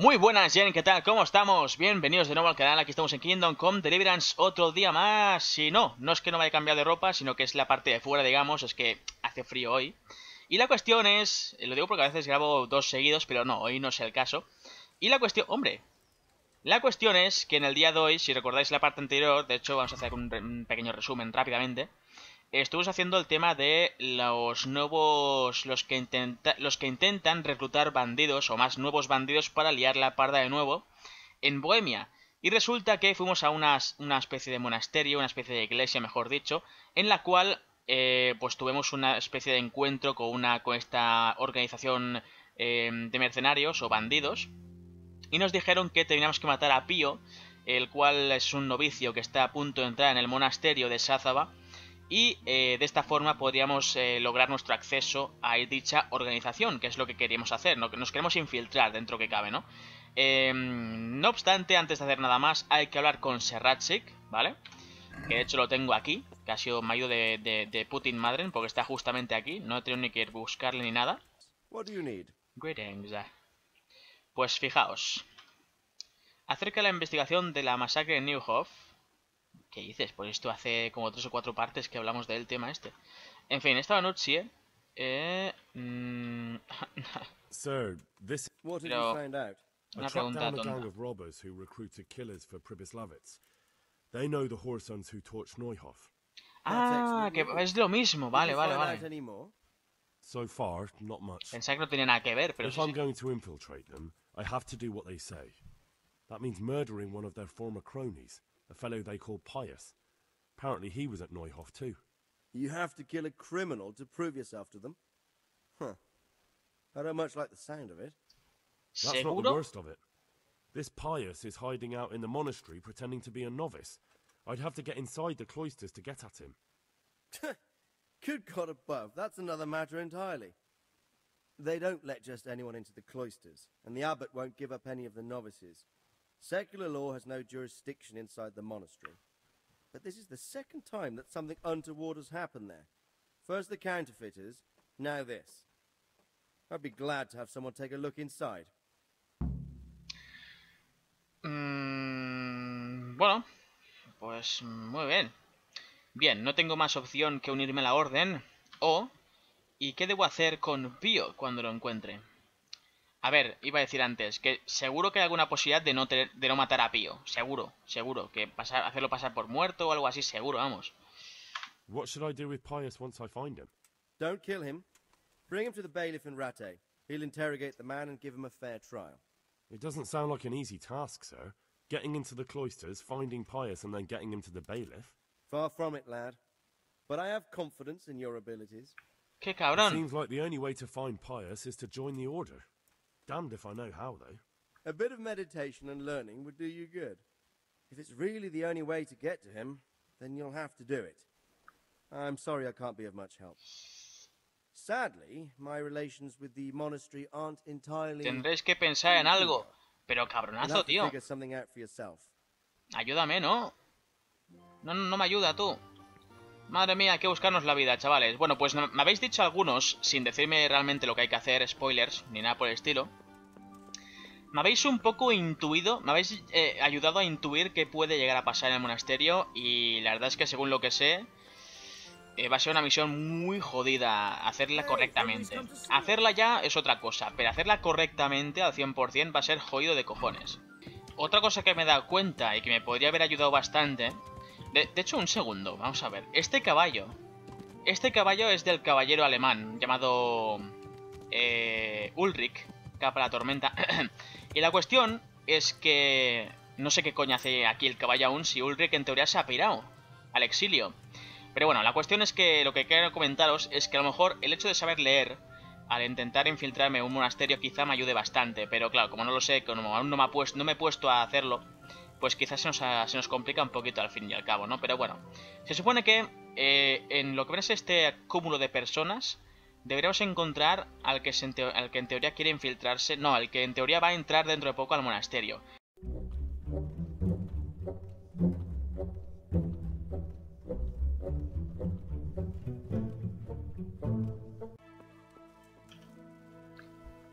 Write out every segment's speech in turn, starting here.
Muy buenas, gent, ¿qué tal? ¿Cómo estamos? Bienvenidos de nuevo al canal, aquí estamos en Kingdom Come Deliverance otro día más. Y no es que no me haya cambiado de ropa, sino que es la parte de fuera, digamos, es que hace frío hoy. Y la cuestión es, lo digo porque a veces grabo dos seguidos, pero no, hoy no es el caso. Y la cuestión, hombre, la cuestión es que en el día de hoy, si recordáis la parte anterior, de hecho vamos a hacer un pequeño resumen rápidamente. Estuvimos haciendo el tema de los nuevos, los que intentan reclutar bandidos o más nuevos bandidos para liar la parda de nuevo en Bohemia. Y resulta que fuimos a una especie de monasterio, una especie de iglesia, mejor dicho, en la cual pues tuvimos una especie de encuentro con esta organización de mercenarios o bandidos. Y nos dijeron que teníamos que matar a Pío, el cual es un novicio que está a punto de entrar en el monasterio de Sázava. Y de esta forma podríamos lograr nuestro acceso a dicha organización, que es lo que queríamos hacer, ¿no? Que nos queremos infiltrar dentro que cabe, ¿no? No obstante, antes de hacer nada más, hay que hablar con Serratsik, ¿vale? Que de hecho lo tengo aquí, que ha sido mayo de Putin Madren, porque está justamente aquí, no he tenido ni que buscarle ni nada. Greetings. Pues fijaos, acerca de la investigación de la masacre en Neuhof. ¿Qué dices? Pues esto hace como 3 o 4 partes que hablamos del tema este. En fin, esta noche... Sir, this... What have you found out? I tracked down a gang of robbers who recruited killers for Pribyslavitz. They know the whoresons who torched Neuhof. Ah, que es lo mismo. Vale. So far, not much. Pensaba que no tenía nada que ver, pero if I'm going to infiltrate them, I have to do what they say. That means murdering one of their former cronies, a fellow they call Pius. Apparently he was at Neuhof too. You have to kill a criminal to prove yourself to them? Huh. I don't much like the sound of it. That's not the worst of it. This Pius is hiding out in the monastery pretending to be a novice. I'd have to get inside the cloisters to get at him. Good God above, that's another matter entirely. They don't let just anyone into the cloisters, and the abbot won't give up any of the novices. Secular law has no jurisdiction inside the monastery. But this is the second time that something untoward has happened there. First the counterfeiters, now this. I'd be glad to have someone take a look inside. Bueno, pues muy bien. Bien, no tengo más opción que unirme a la orden. ¿Y qué debo hacer con Pío cuando lo encuentre? A ver, iba a decir antes que seguro que hay alguna posibilidad de no matar a Pío. Seguro. Que hacerlo pasar por muerto o algo así, seguro, vamos. What should I do with Pius once I find him? Don't kill him. Bring him to the bailiff in Ratte. He'll interrogate the man and give him a fair trial. It doesn't sound like an easy task, sir. Getting into the cloisters, finding Pius, and then getting him to the bailiff. Far from it, lad. But I have confidence in your abilities. ¡Qué cabrón! It seems like the only way to find Pius is to join the order. Damned if I know how, though. A bit of meditation and learning would do you good. If it's really the only way to get to him, then you'll have to do it. I'm sorry I can't be of much help. Sadly, my relations with the monastery aren't entirely... Tendréis que pensar en algo. Pero cabronazo, tío. Figure something out for yourself. Ayúdame, ¿no? No me ayuda, tú. Madre mía, hay que buscarnos la vida, chavales. Bueno, pues me habéis dicho algunos, sin decirme realmente lo que hay que hacer, spoilers, ni nada por el estilo. Me habéis un poco intuido, me habéis ayudado a intuir qué puede llegar a pasar en el monasterio. Y la verdad es que según lo que sé, va a ser una misión muy jodida hacerla correctamente. Hacerla ya es otra cosa, pero hacerla correctamente al 100% va a ser jodido de cojones. Otra cosa que me he dado cuenta y que me podría haber ayudado bastante... De hecho, un segundo, vamos a ver. Este caballo es del caballero alemán llamado Ulrich, capa la tormenta. Y la cuestión es que no sé qué coño hace aquí el caballo aún, si Ulrich en teoría se ha pirado al exilio. Pero bueno, la cuestión es que lo que quiero comentaros es que a lo mejor el hecho de saber leer al intentar infiltrarme en un monasterio quizá me ayude bastante. Pero claro, como no lo sé, como aún no me he puesto a hacerlo, pues quizás se nos complica un poquito al fin y al cabo, ¿no? Pero bueno, se supone que en lo que es este cúmulo de personas deberíamos encontrar al que en teoría quiere infiltrarse, no, al que en teoría va a entrar dentro de poco al monasterio.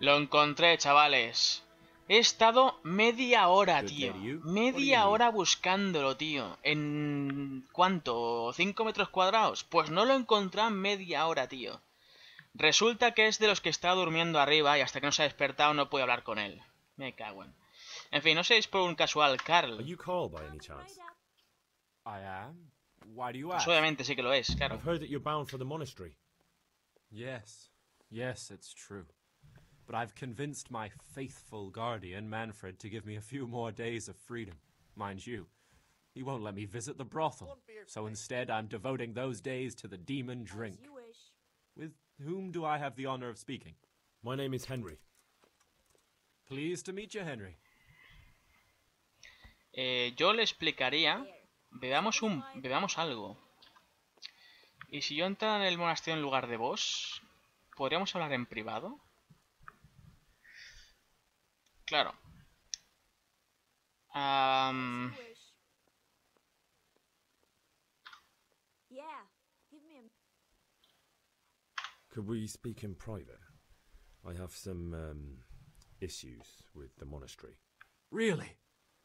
Lo encontré, chavales. He estado media hora, tío. Media hora buscándolo, tío. ¿En cuánto? ¿5 metros cuadrados? Pues no lo he encontrado en media hora, tío. Resulta que es de los que está durmiendo arriba y hasta que no se ha despertado no puedo hablar con él. Me cago en... En fin, no sé si es por un casual Carl. Are you Carl by any chance? I am. Why do you Pues ask? obviamente sí que lo es, claro. I've heard that you're bound for the monastery. Yes. Yes, it's true. But I've convinced my faithful guardian, Manfred, to give me a few more days of freedom. Mind you, he won't let me visit the brothel. So instead, I'm devoting those days to the demon drink. With whom do I have the honor of speaking? My name is Henry. Pleased to meet you, Henry. Yo le explicaría... Bebamos algo. Y si yo entrara en el monasterio en lugar de vos, ¿podríamos hablar en privado? Claro. Could we speak in private? I have some issues with the monastery. Really?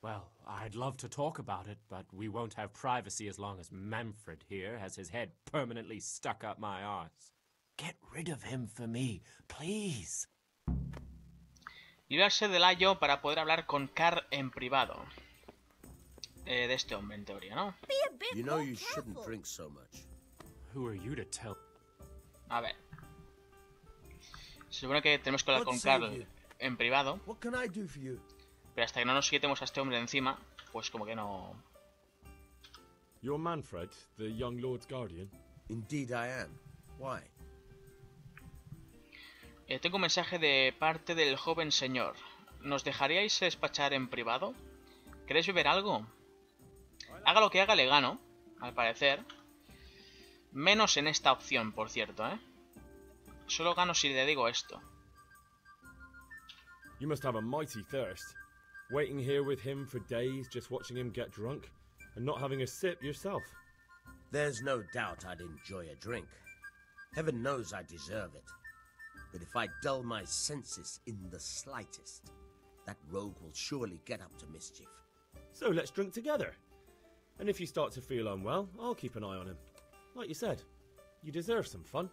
Well, I'd love to talk about it, but we won't have privacy as long as Manfred here has his head permanently stuck up my arse. Get rid of him for me, please. Librarse del ayo para poder hablar con Carl en privado. De este hombre, en teoría, ¿no? You know you shouldn't drink so much. Who are you to tell? A ver. Se supone que tenemos que hablar con Carl en privado. What can I do for you? Pero hasta que no nos quitemos a este hombre de encima, pues como que no... You're Manfred, the young lord's guardian? Indeed I am. Why? Tengo un mensaje de parte del joven señor. ¿Nos dejaríais despachar en privado? ¿Queréis beber algo? Haga lo que haga, le gano, al parecer. Menos en esta opción, por cierto, ¿eh? Solo gano si le digo esto. You must have a mighty thirst. Waiting here with him for days, just watching him get drunk, and not having a sip yourself. There's no doubt I'd enjoy a drink. Heaven knows I deserve it. But if I dull my senses in the slightest, that rogue will surely get up to mischief. So let's drink together. And if you start to feel unwell, I'll keep an eye on him. Like you said, you deserve some fun.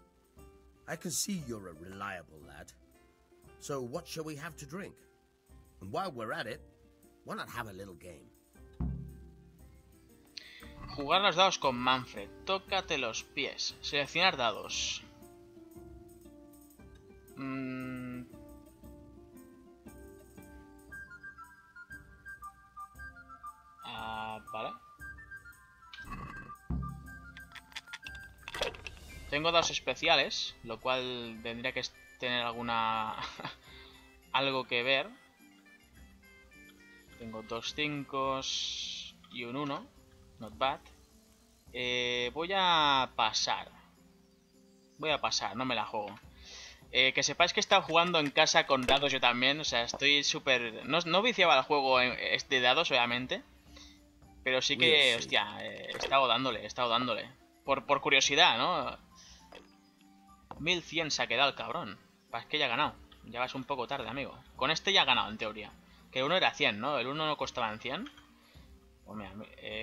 I can see you're a reliable lad. So what shall we have to drink? And while we're at it, why not have a little game? Jugar los dados con Manfred. Tócate los pies. Seleccionar dados. Vale. Tengo dados especiales, lo cual tendría que tener alguna... algo que ver. Tengo 2 5 y un 1. Not bad. Voy a pasar. No me la juego. Que sepáis que he estado jugando en casa con dados yo también. O sea, estoy súper... No viciaba el juego de dados, obviamente. Pero sí que, hostia, he estado dándole. Por curiosidad, ¿no? 1100 se ha quedado el cabrón. Es que ya ha ganado. Ya vas un poco tarde, amigo. Con este ya ha ganado, en teoría. Que el 1 era 100, ¿no? El 1 no costaba en 100. Pues mira,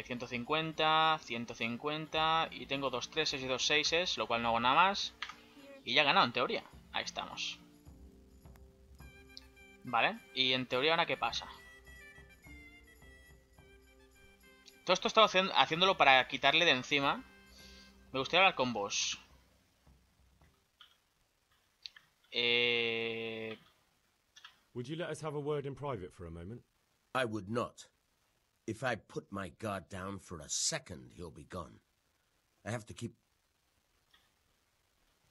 150, 150... Y tengo 2 3 y 2 6, lo cual no hago nada más. Y ya ha ganado, en teoría. Ahí estamos. Vale, y en teoría ahora ¿qué pasa? Todo esto estaba haciéndolo para quitarle de encima. Me gustaría hablar con vos. Would you let us have a word in private for a moment? I would not. If I put my guard down for a second, he'll be gone. I have to keep...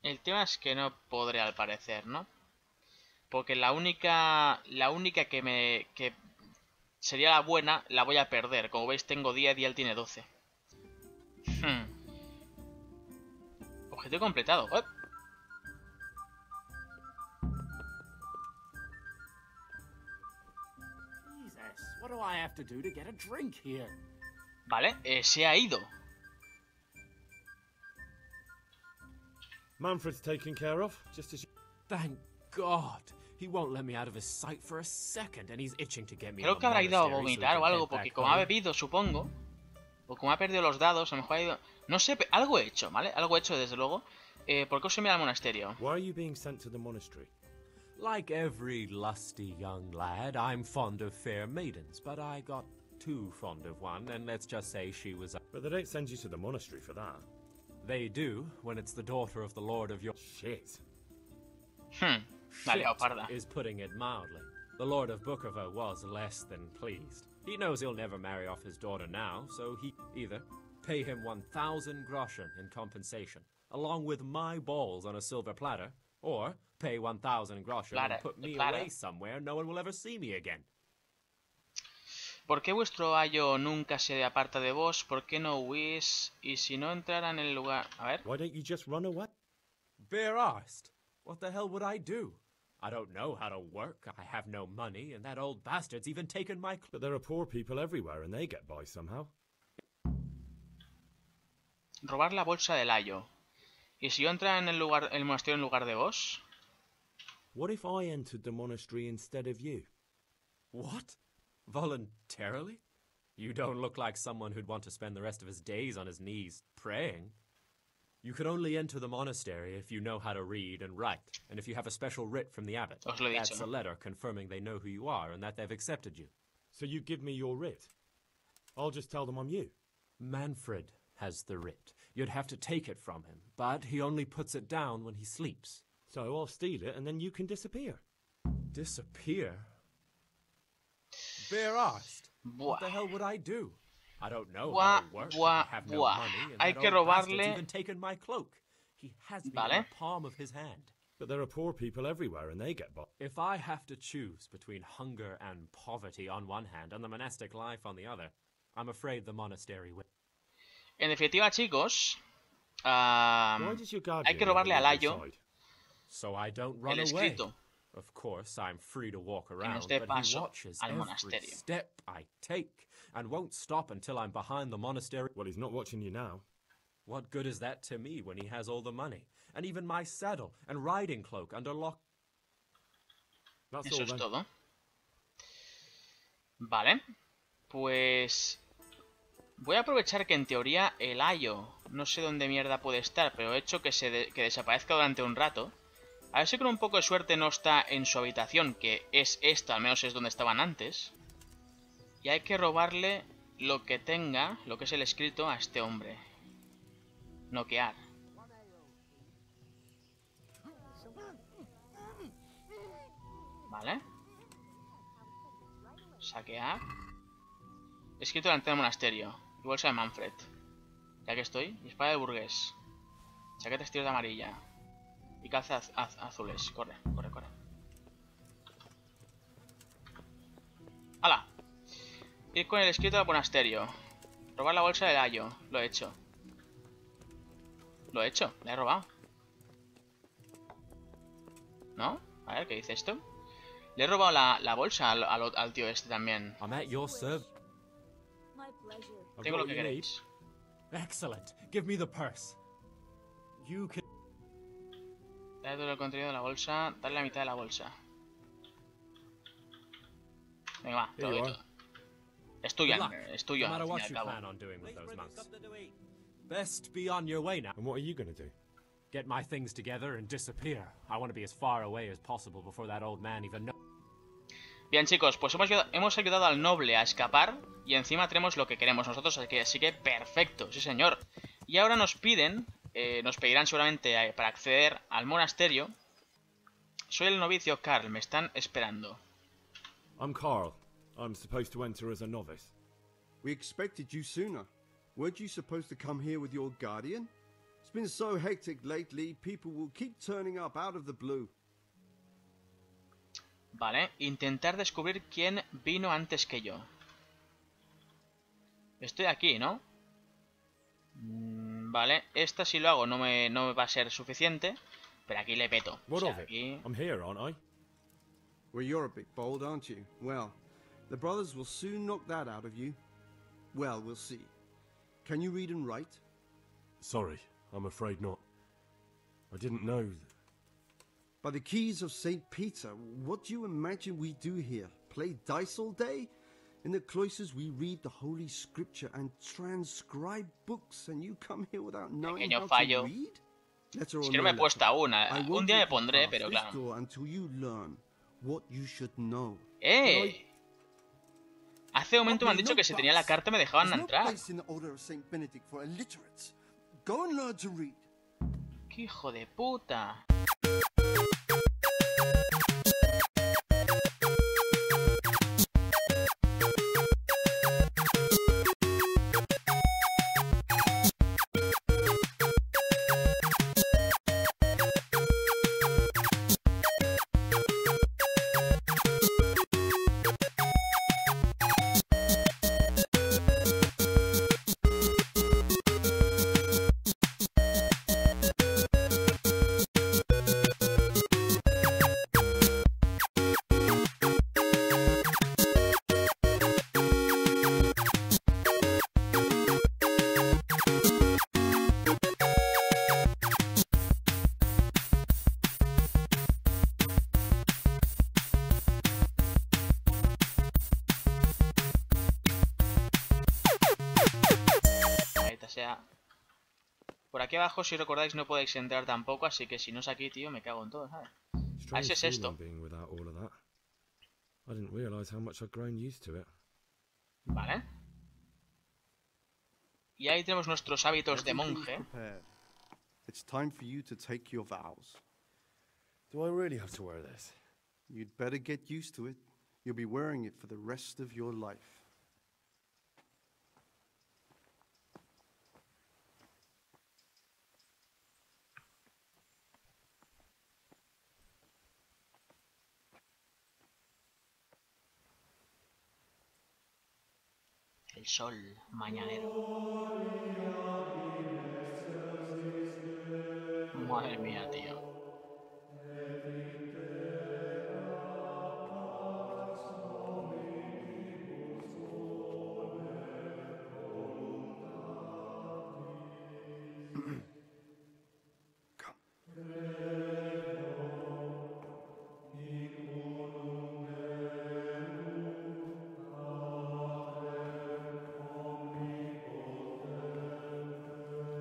El tema es que no podré, al parecer, ¿no? Porque la única que sería la buena, la voy a perder. Como veis, tengo 10 y él tiene 12. Objetivo completado. ¡Oh! What do I have to do to get a drink here? Vale, se ha ido. Manfred's taken care of, just as you... Thank God. He won't let me out of his sight for a second, and he's itching to get me. Creo que habrá ido a vomitar o algo, porque como ha bebido, supongo, o como ha perdido los dados, a lo mejor ha ido... No sé, algo he hecho, ¿vale? Algo he hecho, desde luego. ¿Por qué os envía al monasterio? Why are you being sent to the monastery? Like every lusty young lad, I'm fond of fair maidens, but I got too fond of one, and let's just say she was... But they don't send you to the monastery for that. They do, when it's the daughter of the lord of your... Shit. La leoparda. Is putting it mildly. The lord of Bukovo was less than pleased. He knows he'll never marry off his daughter now, so he either pay him 1,000 groschen in compensation, along with my balls on a silver platter, or pay 1,000 groschen and put me away somewhere no one will ever see me again. ¿Por qué vuestro ayo nunca se aparta de vos? ¿Por qué no huís? Y si no entrara en el lugar... A ver... Why don't you just run away? Bare-arsed? What the hell would I do? I don't know how to work, I have no money, and that old bastard's even taken my... But there are poor people everywhere and they get by somehow. Robar la bolsa del ayo. ¿Y si yo entrara en el monasterio en lugar de vos? What if I entered the monastery instead of you? What? Voluntarily? You don't look like someone who'd want to spend the rest of his days on his knees praying. You can only enter the monastery if you know how to read and write, and if you have a special writ from the abbot. Os lo he That's dicho. a letter confirming they know who you are and that they've accepted you. So you give me your writ. I'll just tell them I'm you. Manfred has the writ. You'd have to take it from him, but he only puts it down when he sleeps. So I'll steal it and then you can disappear. Disappear? Bare-arsed? What the hell would I do? I don't know how to work. I have no money, and Hay that que old bastard's robarle... even taken my cloak. He has me in Vale. the palm of his hand. But there are poor people everywhere and they get by. If I have to choose between hunger and poverty on one hand and the monastic life on the other, I'm afraid the monastery will. En definitiva, chicos... Why does your guardian hay que robarle never al leave your ayo side? So I don't run el away. escrito. Of course, I'm free to walk nos around, dé but he paso watches al every monasterio. step I take and won't stop until I'm behind the monastery. Well, he's not watching you now. What good is that to me when he has all the money, and even my saddle and riding cloak under lock? That's Eso all es then. todo. Vale. Pues... voy a aprovechar que en teoría el ayo no sé dónde mierda puede estar, pero he hecho que desaparezca durante un rato. A ver si con un poco de suerte no está en su habitación, que es esta, al menos es donde estaban antes. Y hay que robarle lo que tenga, lo que es el escrito, a este hombre. Noquear. Vale. Saquear. Escrito delante del monasterio. Y bolsa de Manfred. Ya que estoy. Y espada de burgués. Chaqueta estilo de amarilla. Y calzas azules. Corre, corre, corre. ¡Hala! Ir con el escrito del monasterio. Robar la bolsa del ayo. Lo he hecho. Lo he hecho. La he robado. ¿No? A ver, ¿qué dice esto? Le he robado la bolsa al tío este también. I'm at your service. My pleasure. Tengo lo que queréis. Excellent. Give me the purse. You can... Dale todo el contenido de la bolsa. Dale la mitad de la bolsa. Venga, va, te lo doy todo. Es tuya, Good luck. es tuyo, No matter al what fin y you al cabo. plan on doing with those monks. Best be on your way now. And what are you going to do? Get my things together and disappear. I want to be as far away as possible before that old man even knows. Bien, chicos, pues hemos ayudado al noble a escapar. Y encima tenemos lo que queremos nosotros, así que perfecto, sí señor. Y ahora nos piden, nos pedirán seguramente para acceder al monasterio. Soy el novicio Carl, me están esperando. I'm Carl. I'm supposed to enter as a novice. We expected you sooner. Weren't you supposed to come here with your guardian? It's been so hectic lately, people will keep turning up out of the blue. Vale, intentar descubrir quién vino antes que yo. Estoy aquí, ¿no? Vale, esta si lo hago no me va a ser suficiente. Pero aquí le peto. What O sea, of it? aquí... I'm here, aren't I? Well, you're a bit bold, aren't you? Well, the brothers will soon knock that out of you. Well, we'll see. Can you read and write? Sorry, I'm afraid not. I didn't know. By the keys of St. Peter, what do you imagine we do here? Play dice all day? In the cloisters we read the Holy Scripture and transcribe books, and you come here without knowing Pequeño how fallo. to read? Letter Es or que no no me he puesto letter, aún. I Un won't día me let you pondré, pass pero this claro. door until you learn what you should know. Hace un momento me han dicho que si tenía la carta me dejaban There's no entrar. place in the order of St. Benedict for illiterates. Go and learn to read. ¡Qué hijo de puta! Sea, por aquí abajo, si recordáis, no podéis entrar tampoco, así que si no es aquí, tío, me cago en todo, ¿sabes? Ah, ese es esto. Vale. Y ahí tenemos nuestros hábitos de monje. It's time for you to take your vows. Do I really have to wear this? You'd better get used to it. You'll be wearing it for the rest of your life. El sol mañanero. Madre mía, tío.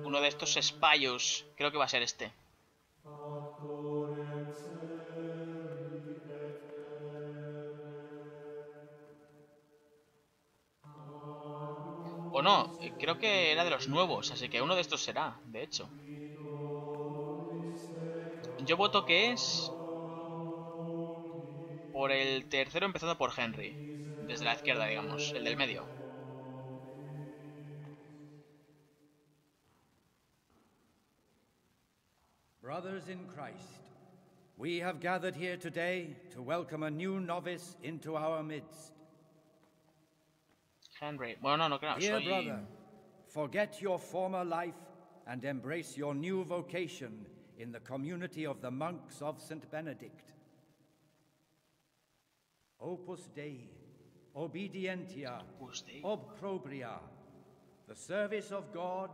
Uno de estos espayos, creo que va a ser este. O no, creo que era de los nuevos, así que uno de estos será, de hecho. Yo voto que es por el tercero, empezando por Henry. Desde la izquierda, digamos, el del medio. Brothers in Christ, we have gathered here today to welcome a new novice into our midst. Henry. Bueno, no creo. Dear brother, forget your former life and embrace your new vocation in the community of the monks of St. Benedict. Opus Dei, obedientia, obprobria, the service of God,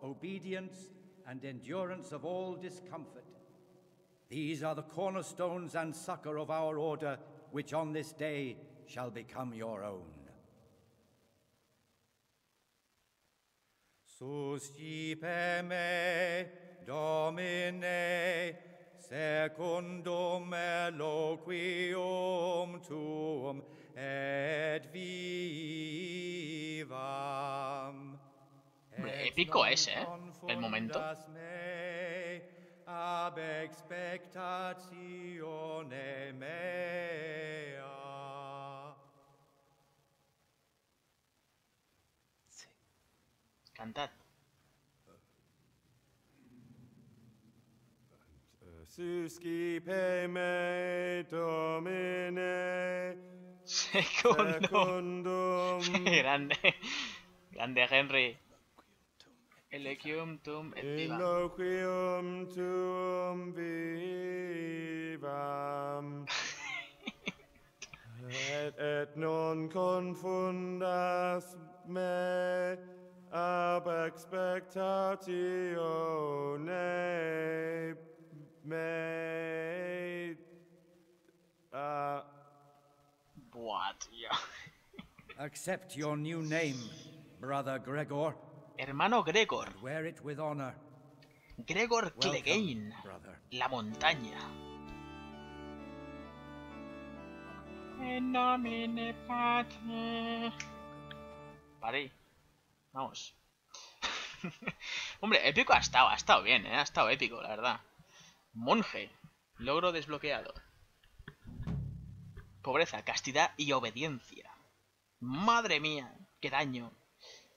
obedience, and endurance of all discomfort. These are the cornerstones and succor of our order, which on this day shall become your own. Suscipe me, Domine, secundum eloquium tuum et vivam. Épico ese, ¿eh? El momento. Ab expectatione mea. Cantad. Suscipe me, Domine, Secundum. Grande. Grande, Henry. Eloquium tuum et vivam. Eloquium tuum vivam. et non confundas me ab expectatione mea. Accept your new name, brother Gregor, Hermano Gregor. and wear it with honor. Gregor Welcome, Clegane. brother. La montaña. En nomine Patri. Paré. Vamos. Hombre, épico ha estado bien, ha estado épico, la verdad. Monje. Logro desbloqueado. Pobreza, castidad y obediencia. Madre mía, qué daño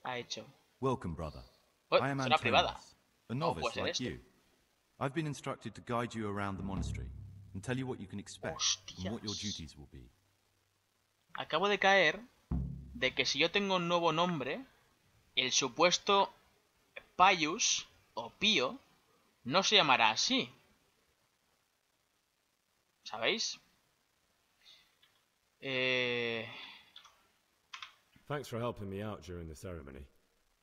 ha hecho. Welcome, brother. Oh, I am zona privada. Antonius, a novice puede ser like este. you. I've been instructed to guide you around the monastery and tell you what you can expect and what your Hostias. duties will be. Acabo de caer de que si yo tengo un nuevo nombre, el supuesto Pius o Pío no se llamará así. ¿Sabéis? Thanks for helping me out during the ceremony.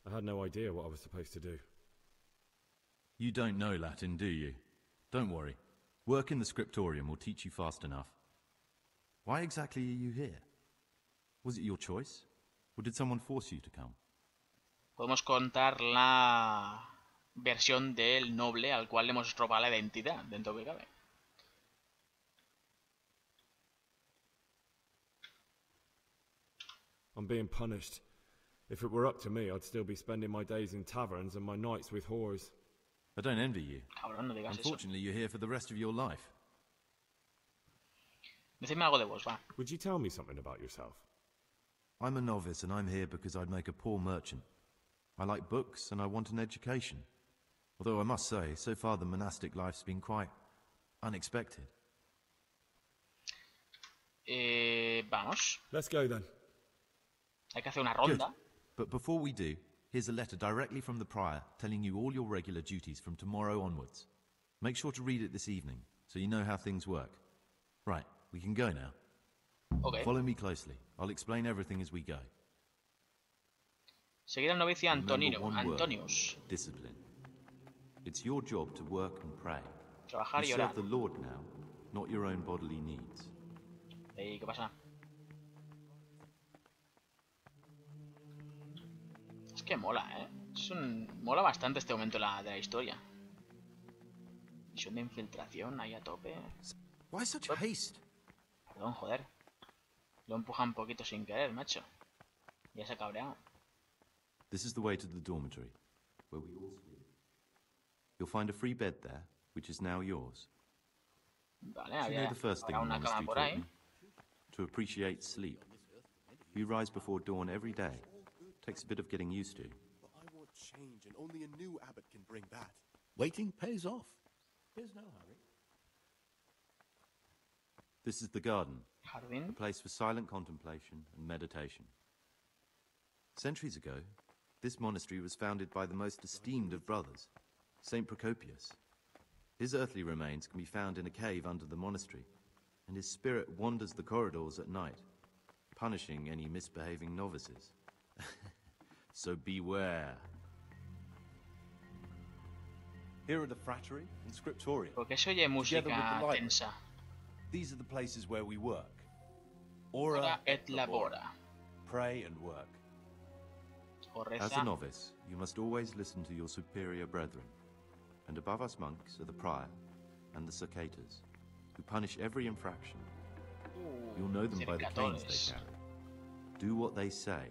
I had no idea what I was supposed to do. You don't know Latin, do you? Don't worry. Work in the scriptorium will teach you fast enough. Why exactly are you here? Was it your choice? Or did someone force you to come? Podemos contar la versión del noble al cual le hemos robado la identidad, dentro que cabe. I'm being punished. If it were up to me, I'd still be spending my days in taverns and my nights with whores. I don't envy you. Cabrón, no digas eso. Unfortunately, you're here for the rest of your life. Decidme algo de vos, va. Would you tell me something about yourself? I'm a novice and I'm here because I'd make a poor merchant. I like books and I want an education. Although I must say, so far the monastic life's been quite unexpected. Vamos. Let's go then. Hay que hacer una Good. ronda. But before we do, here's a letter directly from the prior telling you all your regular duties from tomorrow onwards. Make sure to read it this evening so you know how things work. Right, we can go now. Ok. Follow me closely. I'll explain everything as we go. Seguir al novicio Antonino. Remember one word. Antonius. Discipline. It's your job to work and pray. Trabajar y You orar. serve the Lord now, not your own bodily needs. ¿Y qué pasa? Es que mola, mola bastante este momento de la historia. Misión de infiltración ahí a tope. Why such haste? Perdón, joder. Lo empuja un poquito sin querer, macho. Ya se ha cabreado. This is the way to the dormitory, where we all sleep. You'll find a free bed there, which is now yours. Vale, Do you know había the first thing habrá the una cama monastery por taught ahí. me? To appreciate sleep. We rise before dawn every day. Takes a bit of getting used to. But I want change, and only a new abbot can bring that. Waiting pays off. There's no hurry. This is the garden, a Jardín. place for silent contemplation and meditation. Centuries ago, this monastery was founded by the most esteemed of brothers, Saint Procopius. His earthly remains can be found in a cave under the monastery, and his spirit wanders the corridors at night, punishing any misbehaving novices. So beware. Here are the frattery and scriptorium. ¿Por qué se oye música library. tensa? These are the places where we work. Ora Ora et labora. Pray and work. O As a reza. novice, you must always listen to your superior brethren, and above us monks are the prior and the succators, who punish every infraction. You'll know them by the canes they carry. Do what they say.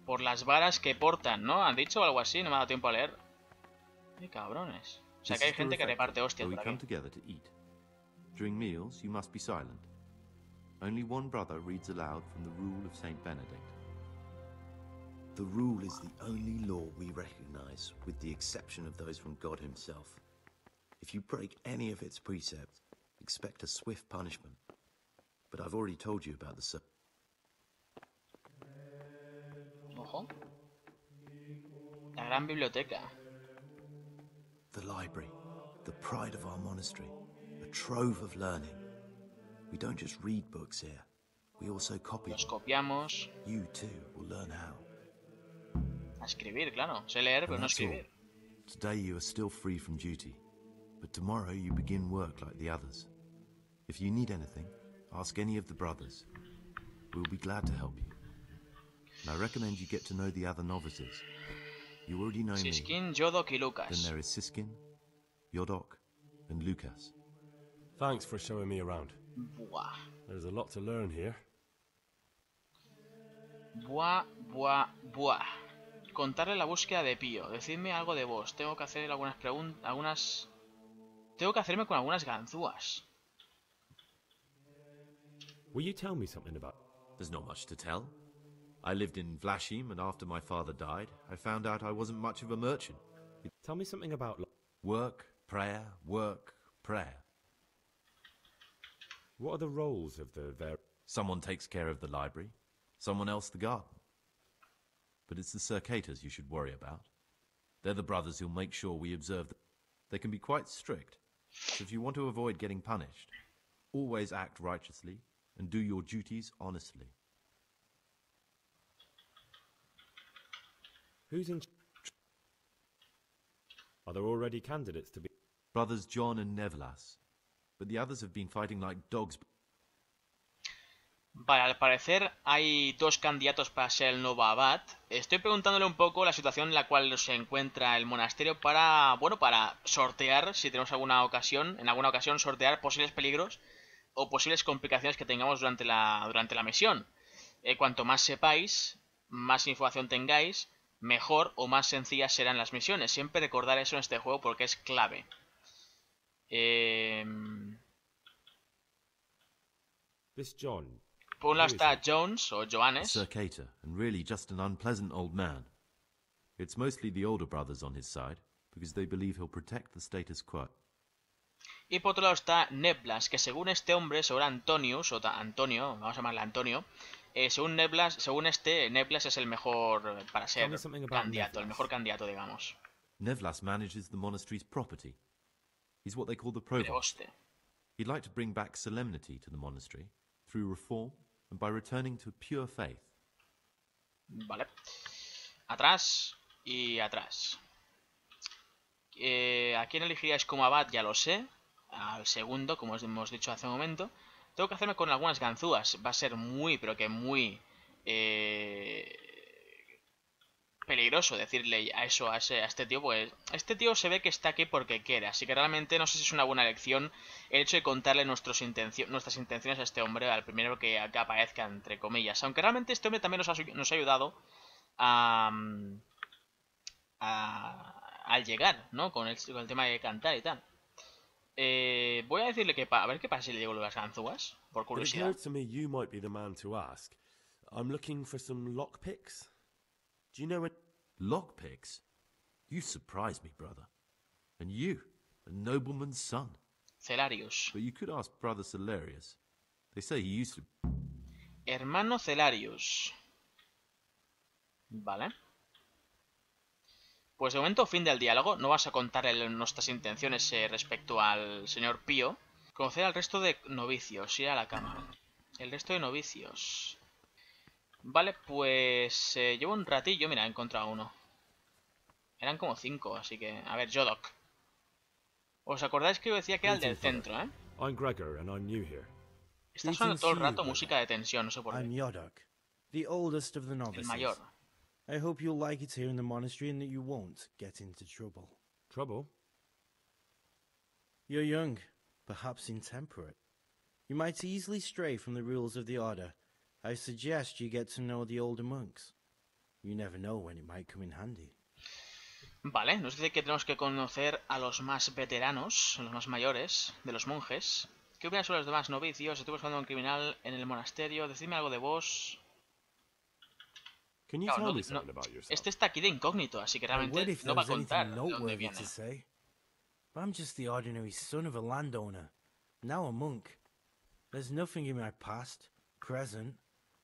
Por las varas que portan, ¿no? ¿Han dicho algo así? No me ha dado tiempo a leer. ¡Qué cabrones! O sea This que hay is the gente que refectory, reparte hostias where we por come aquí. together to eat. During meals, you must be silent. Only one brother reads aloud from the Rule of Saint Benedict. The rule is the only law we recognize, with the exception of those from God himself. If you break any of its precepts, expect a swift punishment. But I've already told you about the Ojo. La gran biblioteca. The library, the pride of our monastery, a trove of learning. We don't just read books here, we also copy Los them. copiamos. You too will learn how. A escribir, claro. Sé leer, pero And no that's all. escribir. Today you are still free from duty, but tomorrow you begin work like the others. If you need anything, ask any of the brothers. We'll be glad to help you. And I recommend you get to know the other novices. You already know me. Siskin, Yodok y Then Lucas. there is Siskin, Yodok, and Lucas. Thanks for showing me around. Buah. There's a lot to learn here. Buah. Contarle la búsqueda de Pío. Decidme algo de vos. Tengo que hacer algunas preguntas. Tengo que hacerme con algunas ganzúas. Will you tell me something about... There's not much to tell. I lived in Vlashim, and after my father died, I found out I wasn't much of a merchant. Tell me something about... Work, prayer, work, prayer. What are the roles of the... Someone takes care of the library, someone else the garden. But it's the circators you should worry about. They're the brothers who'll make sure we observe them. They can be quite strict, so if you want to avoid getting punished, always act righteously and do your duties honestly. Who's in... Are there already candidates to be... Brothers John and Nevlas, but the others have been fighting like dogs. Vale, al parecer hay dos candidatos para ser el nuevo abad. Estoy preguntándole un poco la situación en la cual se encuentra el monasterio para, bueno, para sortear, si tenemos alguna ocasión, en alguna ocasión sortear posibles peligros o posibles complicaciones que tengamos durante la misión. Cuanto más sepáis, más información tengáis, mejor o más sencillas serán las misiones. Siempre recordar eso en este juego porque es clave. This John... Por un lado está Jones o Johannes. Circator, and really just an unpleasant old man. It's mostly the older brothers on his side, because they believe he'll protect the status quo. Y por otro lado está Neblas, que según este hombre, según Antonius, o Antonio, vamos a llamarle Antonio, según Neblas es el mejor para ser candidato, el mejor candidato, digamos. Nevlas manages the monastery's property. He's what they call the provost. He'd like to bring back solemnity to the monastery through reform and by returning to pure faith. Vale. Atrás y atrás. ¿A quién elegiríais como abad? Ya lo sé. Al segundo, como os hemos dicho hace un momento. Tengo que hacerme con algunas ganzúas. Va a ser muy, pero que muy peligroso decirle a eso a este tío, pues este tío se ve que está aquí porque quiere, así que realmente no sé si es una buena elección el hecho de contarle nuestras intenciones a este hombre al primero que aparezca, entre comillas, aunque realmente este hombre también nos ha ayudado al llegar, ¿no? Con el tema de cantar y tal. Voy a decirle que a ver qué pasa si le digo las ganzúas, por curiosidad. It occurred to me you might be the man to ask. I'm looking for some lockpicks. Do you know what... Lockpicks? You surprise me, brother. And you, a nobleman's son. Celarius. But you could ask Brother Celarius. They say he used to... Hermano Celarius. Vale. Pues de momento, fin del diálogo. No vas a contar nuestras intenciones respecto al señor Pío. Conocer al resto de novicios. Ir a la cama. El resto de novicios... Vale, pues llevo un ratillo. Mira, he encontrado uno. Eran como 5, así que... A ver, Yodok. ¿Os acordáis que yo decía que era el del centro, eh? I'm Gregor and I'm new here. Está sonando todo el rato música de tensión, no sé por qué. I'm Yodok, the oldest of the novices. El mayor. I hope you'll like it here in the monastery and that you won't get into trouble. Trouble? You're young, perhaps intemperate. You might easily stray from the rules of the order. I suggest you get to know the older monks. You never know when it might come in handy. Vale, nos dice que tenemos que conocer a los más veteranos, los más mayores, de los monjes. ¿Qué opinas sobre los demás novicios? Estoy buscando a un criminal en el monasterio. Decidme algo de vos. Claro, este está aquí de incógnito, así que realmente no va a contar de dónde viene. But I'm just the ordinary son of a landowner, now a monk. There's nothing in my past, present,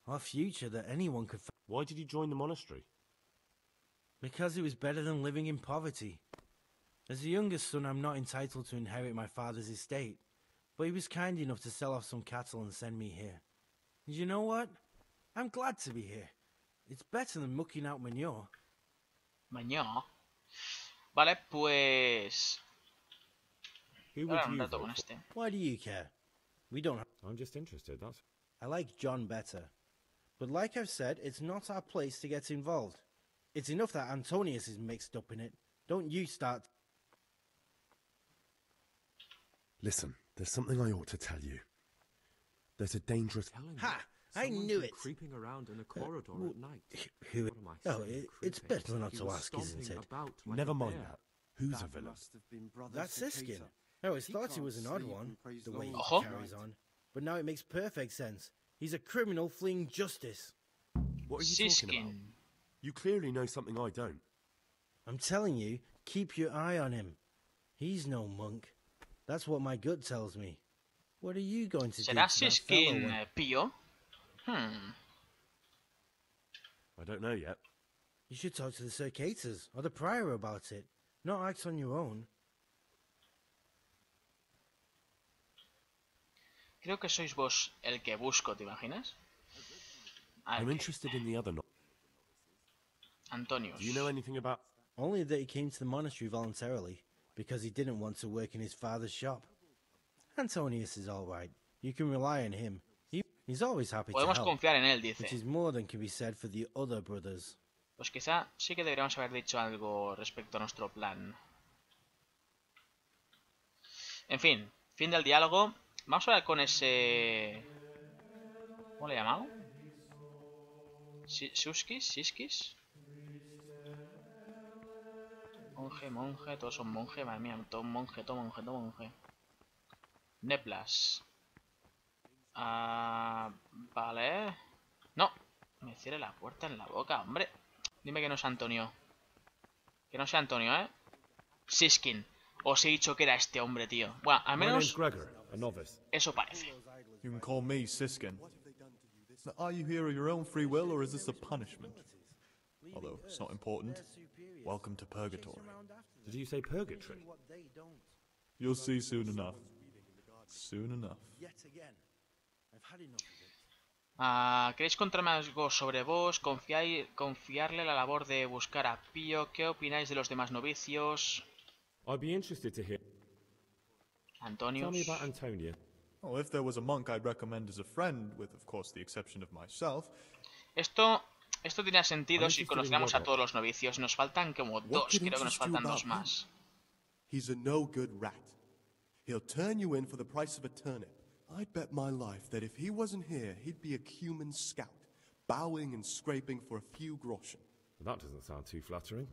or future that anyone could... Why did you join the monastery? Because it was better than living in poverty. As the youngest son, I'm not entitled to inherit my father's estate, but he was kind enough to sell off some cattle and send me here. And you know what? I'm glad to be here. It's better than mucking out manure. Manure? Vale, pues... Who would you vote for? Why do you care? We don't have... I'm just interested, that's... I like John better. But like I've said, it's not our place to get involved. It's enough that Antonius is mixed up in it. Don't you start... Listen, there's something I ought to tell you. There's a dangerous... Ha! I knew it! Creeping around in a corridor at night. Who... Oh, it's better not to ask, isn't it? Never mind that. Who's a villain? That's Siskin. I always thought he was an odd one, the way he carries on. But now it makes perfect sense. He's a criminal fleeing justice. What are you talking about? You clearly know something I don't. I'm telling you, keep your eye on him. He's no monk. That's what my gut tells me. What are you going to do to that Siskin Pío? I don't know yet. You should talk to the Circators or the Prior about it. Not act on your own. Creo que sois vos el que busco, ¿te imaginas? I'm interested in the other Antonius. Do you know anything about... Only that he came to the monastery voluntarily, because he didn't want to work in his father's shop. Antonius is all right. You can rely on him. He's always happy to help. Podemos confiar en él, dice. Which is more than can be said for the other brothers. Pues quizá sí que deberíamos haber dicho algo respecto a nuestro plan. En fin, fin del diálogo. Vamos a hablar con ese... ¿Cómo le he llamado? ¿Siskis? Monje, todos son monje, madre mía, todo monje. Neplas. Vale. No, me cierre la puerta en la boca, hombre. Dime que no es Antonio. Que no sea Antonio, ¿eh? Siskin. Os he dicho que era este hombre, tío. Bueno, al menos... Eso parece. You can call me Siskin. Are you here of your own free will, or is this a punishment? Although it's not important. Welcome to purgatory. Did you say purgatory? You'll see soon enough. Soon enough. ¿Queréis contarme algo sobre vos? Confiarle la labor de buscar a Pío. ¿Qué opináis de los demás novicios? I'd be interested to hear. Antonius. Tell me about Antonia. Oh, if there was a monk I'd recommend as a friend, with of course the exception of myself. Esto tiene sentido si conociéramos a todos los novicios. Nos faltan como dos, creo que nos faltan dos más. He's a no-good rat. He'll turn you in for the price of a turnip. I'd bet my life that if he wasn't here, he'd be a cumin scout, bowing and scraping for a few groschen. That doesn't sound too flattering.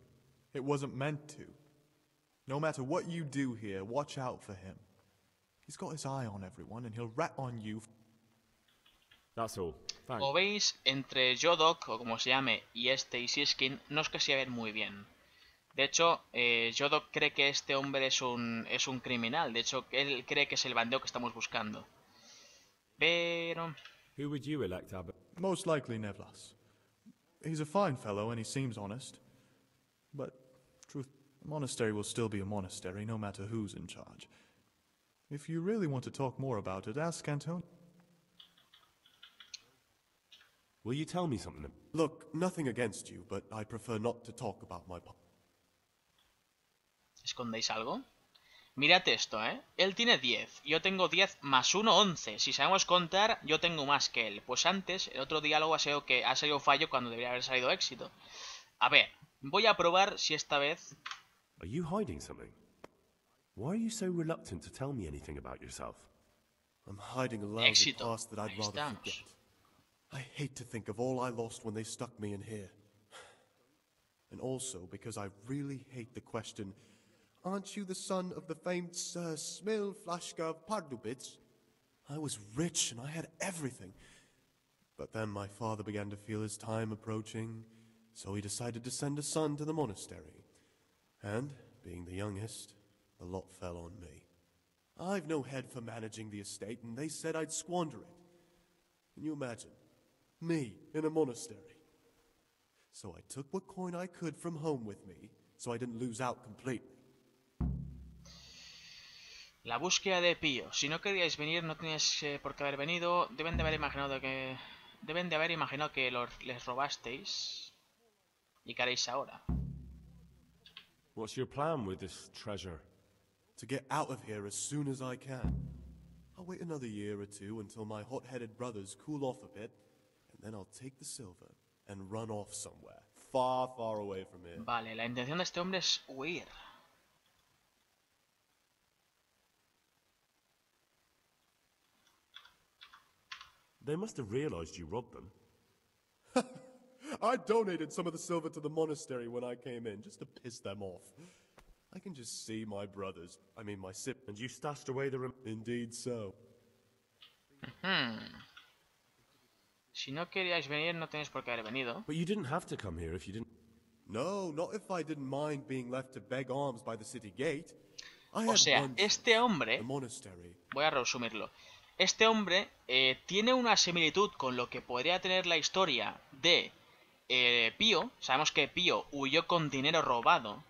It wasn't meant to. No matter what you do here, watch out for him. He's got his eye on everyone, and he'll rat on you. That's all. Thanks. Como veis, entre Jodok, o como se llame, y Siskin, no es que se ver muy bien. De hecho, Jodok cree que este hombre es un criminal. De hecho, él cree que es el bandido que estamos buscando. Pero... Who would you elect, Abbot? Most likely Nevlas. He's a fine fellow, and he seems honest. But, truth, the monastery will still be a monastery, no matter who's in charge. If you really want to talk more about it, ask Antonio. Will you tell me something? Look, nothing against you, but I prefer not to talk about my... ¿Escondéis algo? Mirad esto, ¿eh? Él tiene 10. Yo tengo 10 más 1, 11. Si sabemos contar, yo tengo más que él. Pues antes, el otro diálogo ha sido que ha salido fallo cuando debería haber salido éxito. A ver, voy a probar si esta vez... Are you hiding something? Why are you so reluctant to tell me anything about yourself? I'm hiding a lousy past that I'd rather forget. I hate to think of all I lost when they stuck me in here. And also because I really hate the question, aren't you the son of the famed Sir Smil Flashka of Pardubitz? I was rich and I had everything. But then my father began to feel his time approaching, so he decided to send a son to the monastery. And, being the youngest, the lot fell on me. I've no head for managing the estate, and they said I'd squander it. Can you imagine? Me in a monastery. So I took what coin I could from home with me, so I didn't lose out completely. La búsqueda de Pío. Si no queríais venir, no tenéis por qué haber venido. Deben de haber imaginado que les robasteis. ¿Y qué haréis ahora? What's your plan with this treasure? To get out of here as soon as I can. I'll wait another year or two until my hot-headed brothers cool off a bit, and Then I'll take the silver and run off somewhere, far, far away from here. Vale, la intención de este hombre es huir. They must have realized you robbed them. I donated some of the silver to the monastery when I came in, just to piss them off. I can just see my brothers, my sip. And you stashed away the Indeed so. Si no queríais venir, no tenéis por qué haber venido. But you didn't have to come here if you didn't. No, not if I didn't mind being left to beg alms by the city gate. O sea, este hombre, voy a resumirlo. Este hombre tiene una similitud con lo que podría tener la historia de Pío. Sabemos que Pío huyó con dinero robado.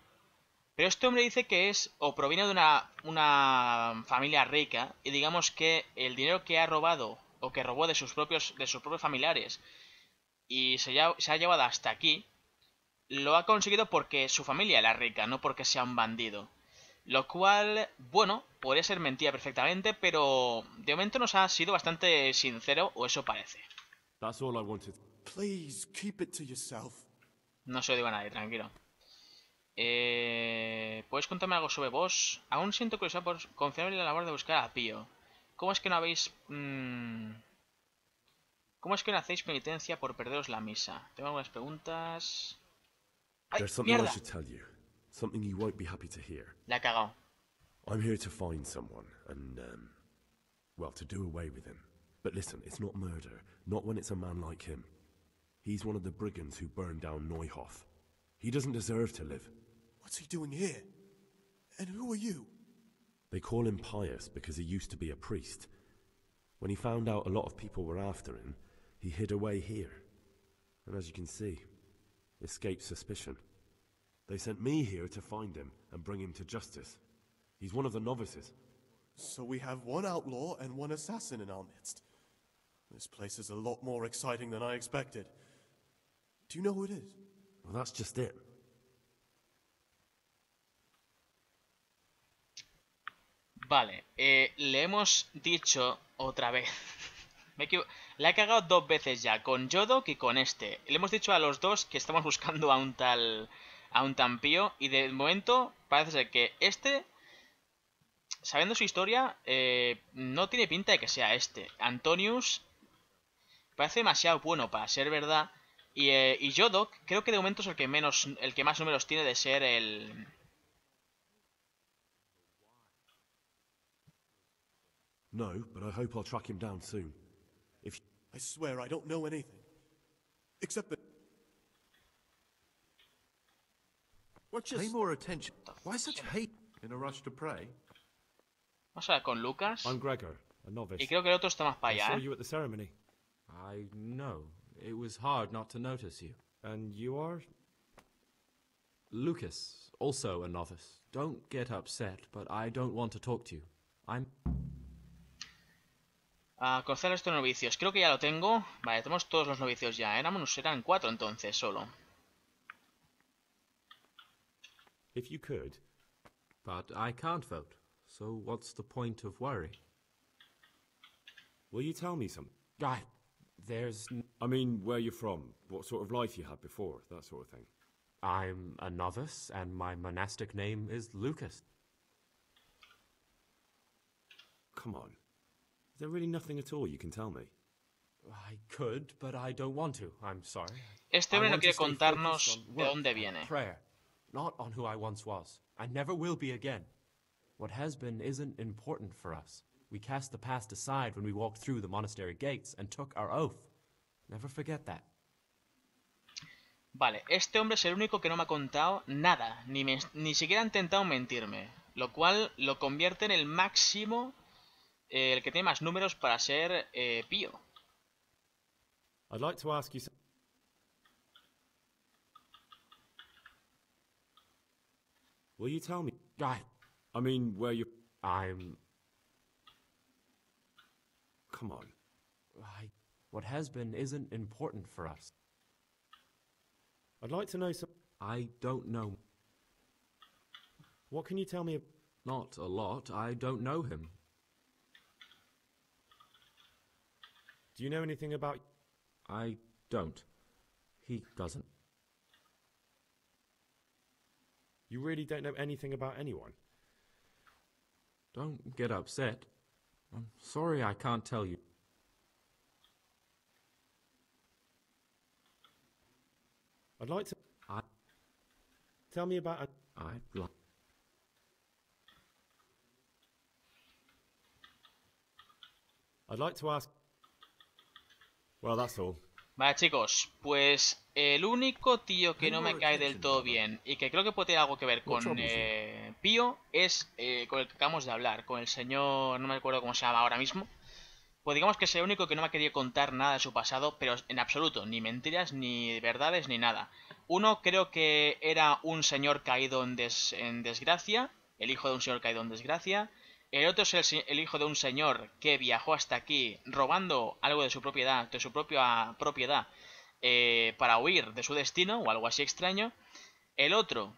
Pero este hombre dice que es o proviene de una familia rica. Y digamos que el dinero que ha robado o que robó de sus propios familiares y se ha llevado hasta aquí, lo ha conseguido porque su familia era rica, no porque sea un bandido. Lo cual, bueno, podría ser mentira perfectamente, pero de momento nos ha sido bastante sincero, o eso parece. That's all I wanted. Please, keep it to yourself. No se lo digo a nadie, tranquilo. ¿Puedes contarme algo sobre vos? Aún siento curiosidad por confiar en la labor de buscar a Pío. ¿Cómo es que no habéis... ¿Cómo es que no hacéis penitencia por perderos la misa? Tengo algunas preguntas... ¡Ay, There's something mierda! I should tell you. Something you won't be happy to hear. La he cagado. I'm here to find someone and, well, to do away with him. But listen, it's not murder. Not when it's a man like him. He's one of the brigands who burned down Neuhof. He doesn't deserve to live. What's he doing here? And who are you? They call him Pius because he used to be a priest. When he found out a lot of people were after him, he hid away here. And as you can see, escaped suspicion. They sent me here to find him and bring him to justice. He's one of the novices. So we have one outlaw and one assassin in our midst. This place is a lot more exciting than I expected. Do you know who it is? Well, that's just it. Vale, le hemos dicho otra vez. La he cagado dos veces ya, con Yodok y con este. Le hemos dicho a los dos que estamos buscando a un tal Pío. Y de momento parece ser que este, sabiendo su historia, no tiene pinta de que sea este. Antonius parece demasiado bueno para ser verdad. Y Yodok creo que de momento es el que más números tiene de ser el... No, but I hope I'll track him down soon. I swear I don't know anything. Except that... Pay more attention. Why such hate? In a rush to pray? Vamos a ver con Lucas. I'm Gregor, a novice. Y creo que el otro está más para allá, I saw you at the ceremony. I know. It was hard not to notice you. And you are? Lucas, also a novice. Don't get upset, but I don't want to talk to you. I'm... conocer a estos novicios. Creo que ya lo tengo. Vale, tenemos todos los novicios ya. Eran 4 entonces solo. If you could. But I can't vote. So what's the point of worry? Will you tell me something? There's... I mean, where you're from, what sort of life you had before, that sort of thing. I'm a novice, and my monastic name is Lucas. Come on. Is there really nothing at all you can tell me? I could, but I don't want to. I'm sorry. Este hombre no quiere contarnos de dónde viene. Prayer, not on who I once was. I never will be again. What has been isn't important for us. We cast the past aside when we walked through the monastery gates and took our oath. Never forget that. Vale, este hombre es el único que no me ha contado nada, ni siquiera ha intentado mentirme, lo cual lo convierte en el máximo, el que tiene más números para ser Pío. I'd like to ask you something. Will you tell me? I mean, where you... I'm... Come on. What has been isn't important for us. I'd like to know some... I don't know. What can you tell me? Not a lot. I don't know him. Do you know anything about... I don't. He doesn't. You really don't know anything about anyone? Don't get upset. I'm sorry I can't tell you. I'd like to... Tell me about... I'd like to ask... Well, that's all. Vale, chicos, pues el único tío que no me cae del todo bien y que creo que puede tener algo que ver con Pío es con el que acabamos de hablar, con el señor... no me acuerdo cómo se llama ahora mismo. Pues digamos que es el único que no me ha querido contar nada de su pasado, pero en absoluto, ni mentiras, ni verdades, ni nada. Uno creo que era un señor caído en desgracia, el hijo de un señor caído en desgracia. El otro es el hijo de un señor que viajó hasta aquí robando algo de su propia propiedad, para huir de su destino o algo así extraño. El otro,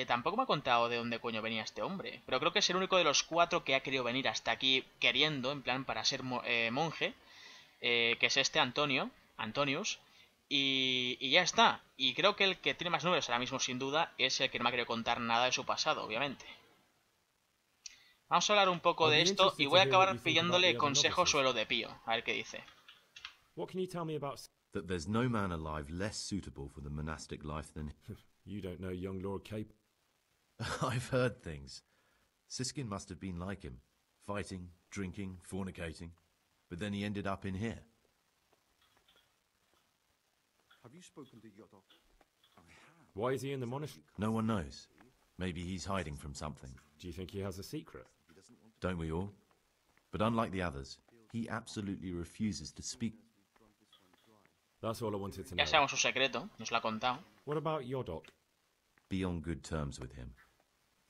tampoco me ha contado de dónde coño venía este hombre, pero creo que es el único de los 4 que ha querido venir hasta aquí queriendo, en plan para ser monje, que es este Antonius, y ya está. Y creo que el que tiene más números ahora mismo sin duda es el que no me ha querido contar nada de su pasado, obviamente. Vamos a hablar un poco de esto y voy a acabar pidiéndole consejos sobre lo de Pío. A ver qué dice. That there's no man alive less suitable for the monastic life than... You don't know young Lord Cape. I've heard things. Siskin must have been like him. Fighting, drinking, fornicating. But then he ended up in here. Have you spoken to Yodok? I have. Why is he in the monastery? No one knows. Maybe he's hiding from something. Do you think he has a secret? Don't we all? But unlike the others, he absolutely refuses to speak. That's all I wanted to know. Ya sabemos su secreto, nos lo ha contado. What about Yodok? Be on good terms with him.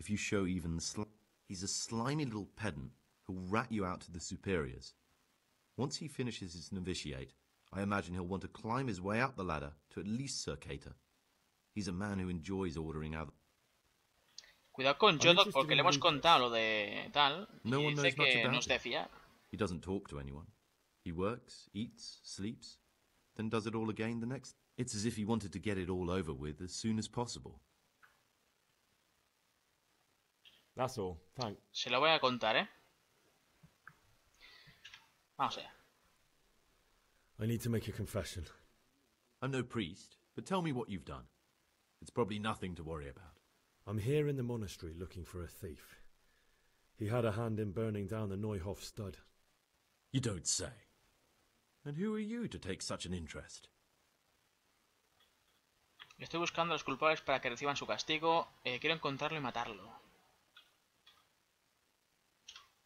If you show even the he's a slimy little pedant who'll rat you out to the superiors. Once he finishes his novitiate, I imagine he'll want to climb his way up the ladder to at least Sir Cater. He's a man who enjoys ordering other... Cuidado con Yodok porque le hemos contado lo de tal y dice que no es de fiar. He doesn't talk to anyone. He works, eats, sleeps, then does it all again the next. It's as if he wanted to get it all over with as soon as possible. That's all. Thanks. Se lo voy a contar, ¿eh? Vamos allá. I need to make a confession. I'm no priest, but tell me what you've done. It's probably nothing to worry about. I'm here in the monastery looking for a thief. He had a hand in burning down the Neuhof stud. You don't say. And who are you to take such an interest? Estoy buscando a los culpables para que reciban su castigo. Quiero encontrarlo y matarlo.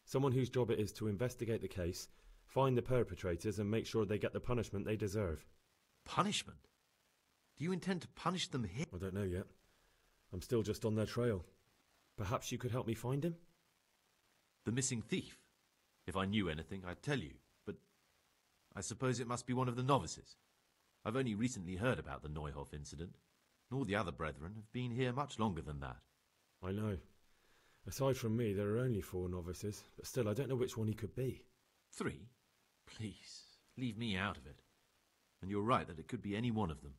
Someone whose job it is to investigate the case, find the perpetrators and make sure they get the punishment they deserve. Punishment? Do you intend to punish them here? I don't know yet. I'm still just on their trail. Perhaps you could help me find him? The missing thief? If I knew anything, I'd tell you, but I suppose it must be one of the novices. I've only recently heard about the Neuhof incident, and all the other brethren have been here much longer than that. I know. Aside from me, there are only 4 novices, but still I don't know which one he could be. 3? Please, leave me out of it. And you're right that it could be any one of them.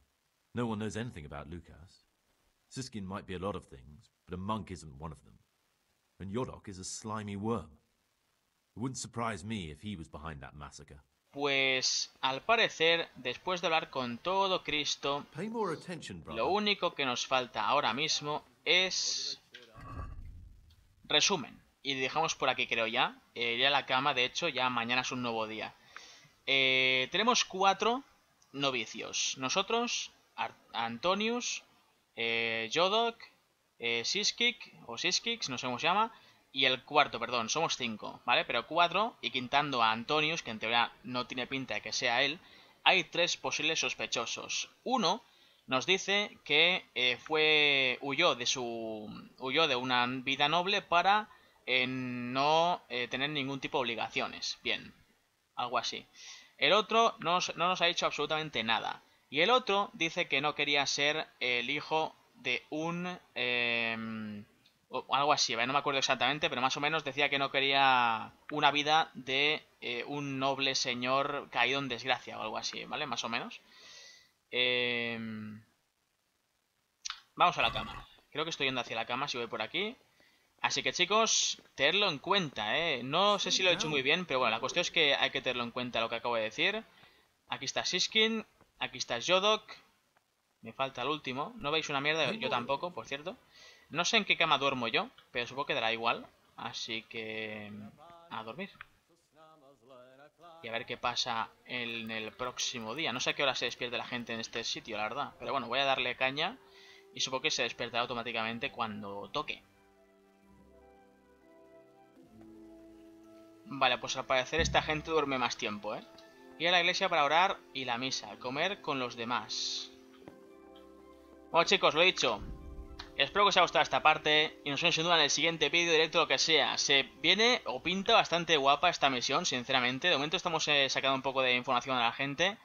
No one knows anything about Lukas. Siskin might be a lot of things, but a monk isn't one of them. And Yodok is a slimy worm. It wouldn't surprise me if he was behind that massacre. Pues, al parecer, después de hablar con todo Cristo, Pay more attention, brother. Lo único que nos falta ahora mismo es... resumen. Y dejamos por aquí, creo ya. Iré a la cama, de hecho, ya mañana es un nuevo día. Tenemos 4 novicios. Nosotros, Antonius, Yodok, Siskix, no sé cómo se llama, y el cuarto, perdón, somos 5, ¿vale? Pero 4, y quitando a Antonius, que en teoría no tiene pinta de que sea él, hay 3 posibles sospechosos. Uno nos dice que huyó de una vida noble para no tener ningún tipo de obligaciones. Bien, algo así. El otro no nos ha dicho absolutamente nada. Y el otro dice que no quería ser el hijo de un O algo así, ¿vale? No me acuerdo exactamente, pero más o menos decía que no quería una vida de un noble señor caído en desgracia o algo así, ¿vale? Más o menos. Vamos a la cama. Creo que estoy yendo hacia la cama si voy por aquí. Así que chicos, tenerlo en cuenta, ¿eh? No sé si lo he hecho muy bien, pero bueno, la cuestión es que hay que tenerlo en cuenta lo que acabo de decir. Aquí está Siskin, aquí está Jodok. Me falta el último. ¿No veis una mierda? Yo tampoco, por cierto. No sé en qué cama duermo yo, pero supongo que dará igual. Así que... a dormir. Y a ver qué pasa en el próximo día. No sé a qué hora se despierte la gente en este sitio, la verdad. Pero bueno, voy a darle caña. Y supongo que se despertará automáticamente cuando toque. Vale, pues al parecer esta gente duerme más tiempo, ¿eh? Ir a la iglesia para orar y la misa. Comer con los demás. Bueno chicos, lo he dicho. Espero que os haya gustado esta parte y nos vemos sin duda en el siguiente vídeo, directo, lo que sea. Se viene o pinta bastante guapa esta misión, sinceramente. De momento estamos sacando un poco de información a la gente.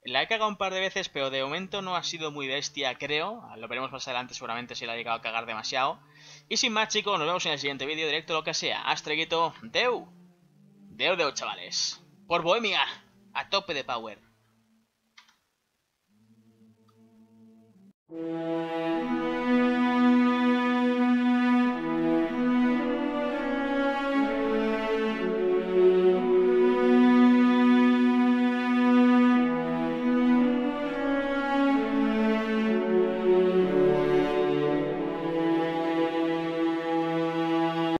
La he cagado un par de veces, pero de momento no ha sido muy bestia, creo. Lo veremos más adelante seguramente si la he llegado a cagar demasiado. Y sin más chicos, nos vemos en el siguiente vídeo, directo, lo que sea. Hasta luego, deu. Deu, chavales. Por Bohemia, a tope de power.